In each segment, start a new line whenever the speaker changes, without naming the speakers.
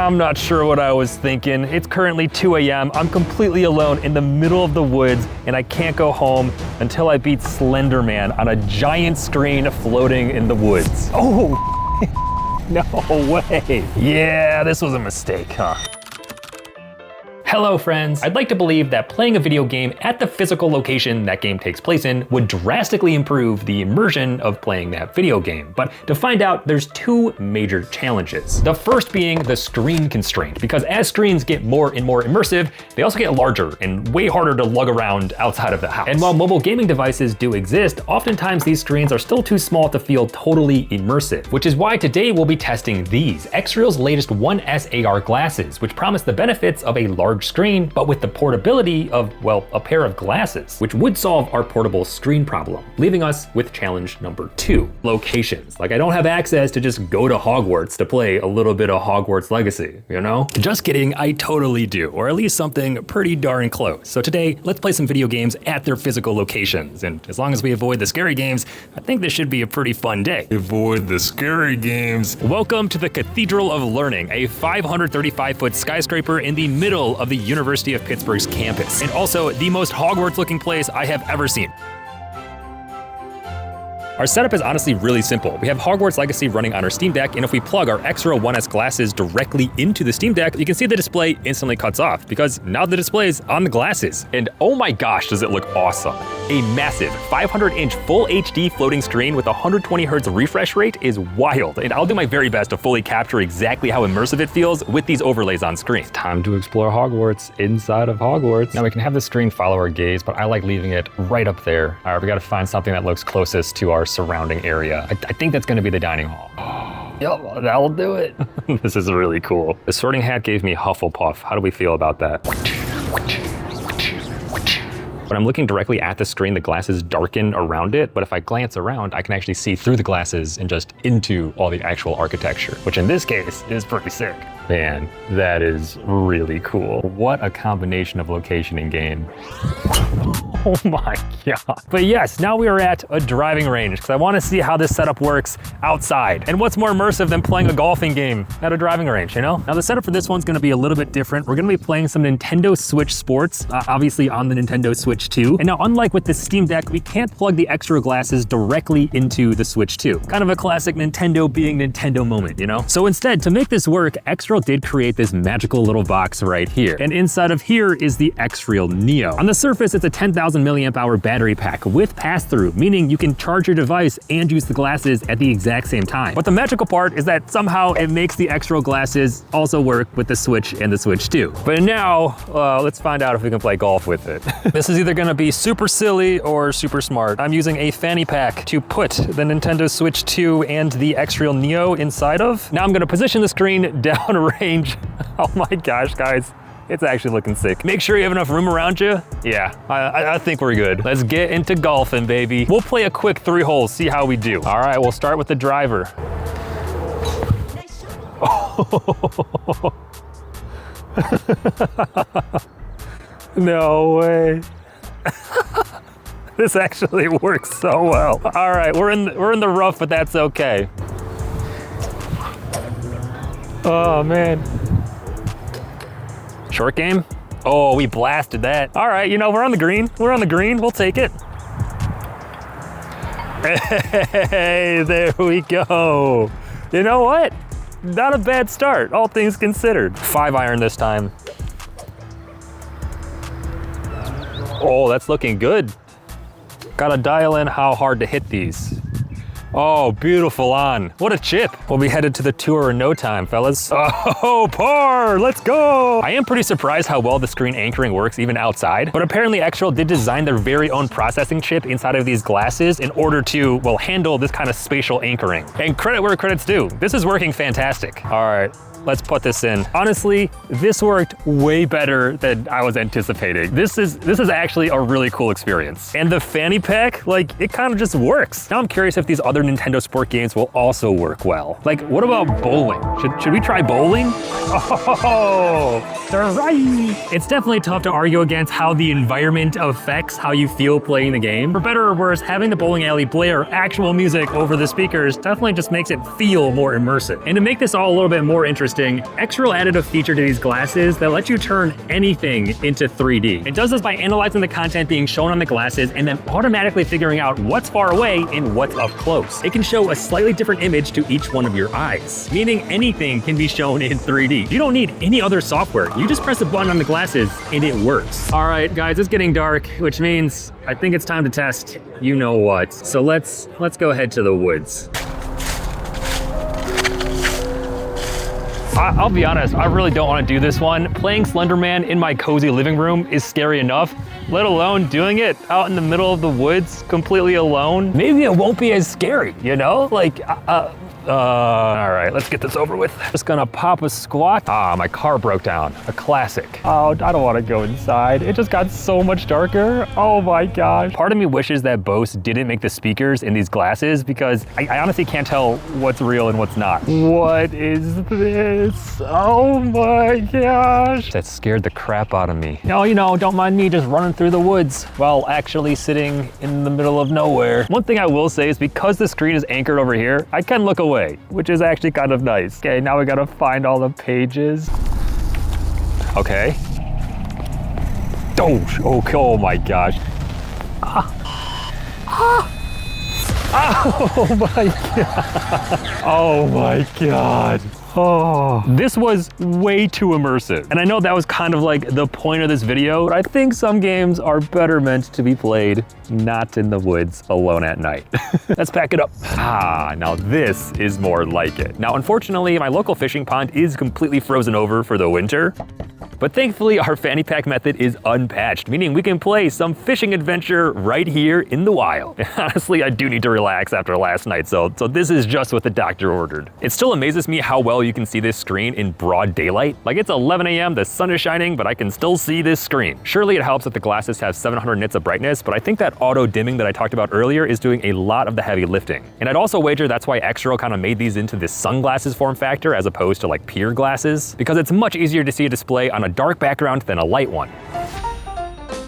I'm not sure what I was thinking. It's currently 2 a.m. I'm completely alone in the middle of the woods, and I can't go home until I beat Slenderman on a giant screen floating in the woods. Oh, no way. Yeah, this was a mistake, huh? Hello friends. I'd like to believe that playing a video game at the physical location that game takes place in would drastically improve the immersion of playing that video game. But to find out, there's two major challenges. The first being the screen constraint, because as screens get more and more immersive, they also get larger and way harder to lug around outside of the house. And while mobile gaming devices do exist, oftentimes these screens are still too small to feel totally immersive, which is why today we'll be testing these, Xreal's latest 1S AR glasses, which promise the benefits of a large screen, but with the portability of, well, a pair of glasses, which would solve our portable screen problem, leaving us with challenge number 2, locations. Like, I don't have access to just go to Hogwarts to play a little bit of Hogwarts Legacy, you know? Just kidding, I totally do, or at least something pretty darn close. So today, let's play some video games at their physical locations, and as long as we avoid the scary games, I think this should be a pretty fun day. Avoid the scary games. Welcome to the Cathedral of Learning, a 535-foot skyscraper in the middle of the University of Pittsburgh's campus, and also the most Hogwarts-looking place I have ever seen. Our setup is honestly really simple. We have Hogwarts Legacy running on our Steamdeck, and if we plug our Xreal 1S glasses directly into the Steamdeck, you can see the display instantly cuts off because now the display is on the glasses. And oh my gosh, does it look awesome. A massive 500-inch full HD floating screen with 120 Hz refresh rate is wild, and I'll do my very best to fully capture exactly how immersive it feels with these overlays on screen. It's time to explore Hogwarts inside of Hogwarts. Now we can have the screen follow our gaze, but I like leaving it right up there. All right, we gotta find something that looks closest to our surrounding area. I think that's gonna be the dining hall. Yep, that'll do it. This is really cool. The sorting hat gave me Hufflepuff. How do we feel about that? When I'm looking directly at the screen, the glasses darken around it, but if I glance around, I can actually see through the glasses and just into all the actual architecture, which in this case is pretty sick. Man, that is really cool. What a combination of location and game. Oh my God. But yes, now we are at a driving range because I want to see how this setup works outside. And what's more immersive than playing a golfing game at a driving range, you know? Now the setup for this one's going to be a little bit different. We're going to be playing some Nintendo Switch Sports, obviously on the Nintendo Switch 2. And now unlike with the Steam Deck, we can't plug the extra glasses directly into the Switch 2. Kind of a classic Nintendo being Nintendo moment, you know? So instead, to make this work, Xreal did create this magical little box right here. And inside of here is the Xreal Neo. On the surface, it's a 10,000 milliamp hour battery pack with pass-through, meaning you can charge your device and use the glasses at the exact same time. But the magical part is that somehow it makes the Xreal glasses also work with the Switch and the Switch 2. But now, let's find out if we can play golf with it. This is either gonna be super silly or super smart. I'm using a fanny pack to put the Nintendo Switch 2 and the Xreal Neo inside of. Now I'm gonna position the screen downrange. Oh my gosh, guys. It's actually looking sick. Make sure you have enough room around you. Yeah, I think we're good. Let's get into golfing, baby. We'll play a quick 3 holes, see how we do. All right, we'll start with the driver. Oh. No way. This actually works so well. All right, we're in the rough, but that's okay. Oh man. Short game? Oh, we blasted that. All right, you know, we're on the green. We're on the green, we'll take it. Hey, there we go. You know what? Not a bad start, all things considered. 5-iron this time. Oh, that's looking good. Gotta dial in how hard to hit these. Oh, beautiful on. What a chip. We'll be headed to the tour in no time, fellas. Oh, par, let's go. I am pretty surprised how well the screen anchoring works even outside, but apparently Xreal did design their very own processing chip inside of these glasses in order to, well, handle this kind of spatial anchoring. And credit where credit's due. This is working fantastic. All right. Let's put this in. Honestly, this worked way better than I was anticipating. This is actually a really cool experience. And the fanny pack, like, it kind of just works. Now I'm curious if these other Nintendo Sport games will also work well. Like, what about bowling? Should we try bowling? Oh, they're right. It's definitely tough to argue against how the environment affects how you feel playing the game. For better or worse, having the bowling alley blare actual music over the speakers definitely just makes it feel more immersive. And to make this all a little bit more interesting, interesting, Extral added a feature to these glasses that lets you turn anything into 3D. It does this by analyzing the content being shown on the glasses and then automatically figuring out what's far away and what's up close. It can show a slightly different image to each one of your eyes, meaning anything can be shown in 3D. You don't need any other software. You just press a button on the glasses and it works. All right, guys, it's getting dark, which means I think it's time to test you know what. So let's go ahead to the woods. I'll be honest, I really don't want to do this one. Playing Slenderman in my cozy living room is scary enough, let alone doing it out in the middle of the woods completely alone. Maybe it won't be as scary, you know? Like, all right, let's get this over with. Just gonna pop a squat. Ah, my car broke down, a classic. Oh, I don't wanna go inside. It just got so much darker. Oh my gosh. Part of me wishes that Bose didn't make the speakers in these glasses because I honestly can't tell what's real and what's not. What is this? Oh my gosh. That scared the crap out of me. No, you know, don't mind me just running through the woods while actually sitting in the middle of nowhere. One thing I will say is because the screen is anchored over here, I can look away, which is actually kind of nice. Okay, now we gotta find all the pages. Okay. Oh my gosh. Oh my god. Oh my god. Oh, this was way too immersive. And I know that was kind of like the point of this video, but I think some games are better meant to be played not in the woods alone at night. Let's pack it up. Ah, now this is more like it. Now, unfortunately, my local fishing pond is completely frozen over for the winter. But thankfully, our fanny pack method is unpatched, meaning we can play some fishing adventure right here in the wild. Honestly, I do need to relax after last night, so this is just what the doctor ordered. It still amazes me how well you can see this screen in broad daylight. Like, it's 11 a.m., the sun is shining, but I can still see this screen. Surely it helps that the glasses have 700 nits of brightness, but I think that auto dimming that I talked about earlier is doing a lot of the heavy lifting. And I'd also wager that's why Extral kind of made these into this sunglasses form factor as opposed to like peer glasses, because it's much easier to see a display on a dark background than a light one.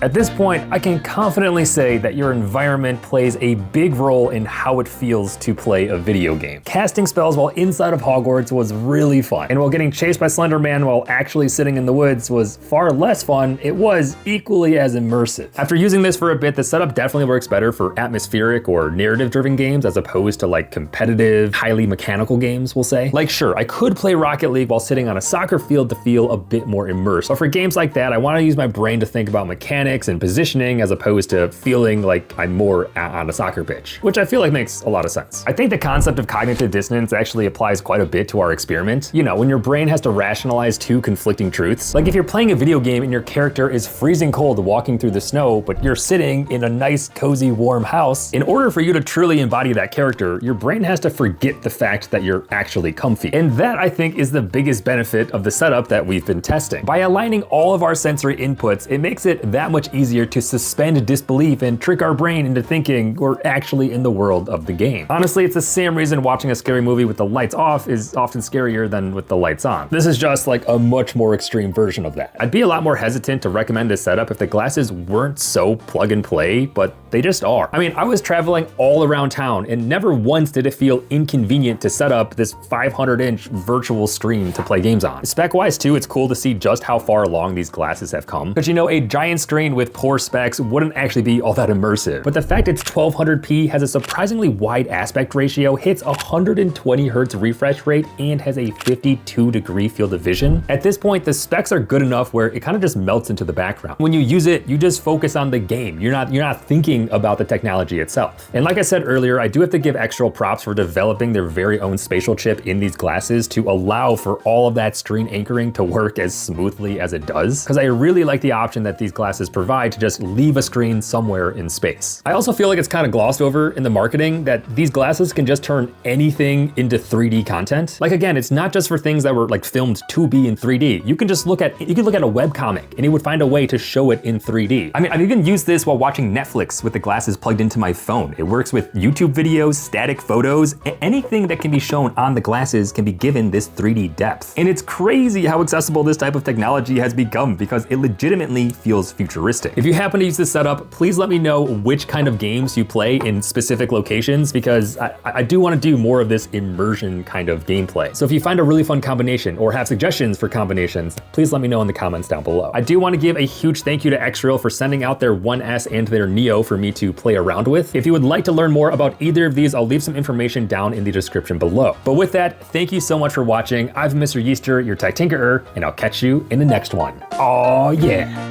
At this point, I can confidently say that your environment plays a big role in how it feels to play a video game. Casting spells while inside of Hogwarts was really fun, and while getting chased by Slenderman while actually sitting in the woods was far less fun, it was equally as immersive. After using this for a bit, the setup definitely works better for atmospheric or narrative-driven games as opposed to like competitive, highly mechanical games, we'll say. Like, sure, I could play Rocket League while sitting on a soccer field to feel a bit more immersed, but for games like that, I want to use my brain to think about mechanics and positioning as opposed to feeling like I'm more on a soccer pitch, which I feel like makes a lot of sense. I think the concept of cognitive dissonance actually applies quite a bit to our experiment. You know, when your brain has to rationalize two conflicting truths. Like if you're playing a video game and your character is freezing cold walking through the snow, but you're sitting in a nice, cozy, warm house, in order for you to truly embody that character, your brain has to forget the fact that you're actually comfy. And that, I think, is the biggest benefit of the setup that we've been testing. By aligning all of our sensory inputs, it makes it that much easier to suspend disbelief and trick our brain into thinking we're actually in the world of the game. Honestly, it's the same reason watching a scary movie with the lights off is often scarier than with the lights on. This is just like a much more extreme version of that. I'd be a lot more hesitant to recommend this setup if the glasses weren't so plug and play, but they just are. I mean, I was traveling all around town and never once did it feel inconvenient to set up this 500-inch virtual screen to play games on. Spec-wise too, it's cool to see just how far along these glasses have come. Because you know, a giant screen with poor specs wouldn't actually be all that immersive. But the fact it's 1200p, has a surprisingly wide aspect ratio, hits 120 Hz refresh rate, and has a 52-degree field of vision. At this point, the specs are good enough where it kind of just melts into the background. When you use it, you just focus on the game. You're not thinking about the technology itself. And like I said earlier, I do have to give Extral props for developing their very own spatial chip in these glasses to allow for all of that screen anchoring to work as smoothly as it does. Because I really like the option that these glasses provide to just leave a screen somewhere in space. I also feel like it's kind of glossed over in the marketing that these glasses can just turn anything into 3D content. Like again, it's not just for things that were like filmed to be in 3D. You can look at a webcomic and it would find a way to show it in 3D. I mean, I've even used this while watching Netflix with the glasses plugged into my phone. It works with YouTube videos, static photos, anything that can be shown on the glasses can be given this 3D depth. And it's crazy how accessible this type of technology has become because it legitimately feels futuristic. futuristic. If you happen to use this setup, please let me know which kind of games you play in specific locations, because I do want to do more of this immersion kind of gameplay. So if you find a really fun combination or have suggestions for combinations, please let me know in the comments down below. I do want to give a huge thank you to Xreal for sending out their 1S and their Neo for me to play around with. If you would like to learn more about either of these, I'll leave some information down in the description below. But with that, thank you so much for watching. I've been Mr. Yeaster, your tech tinkerer, and I'll catch you in the next one. Oh yeah.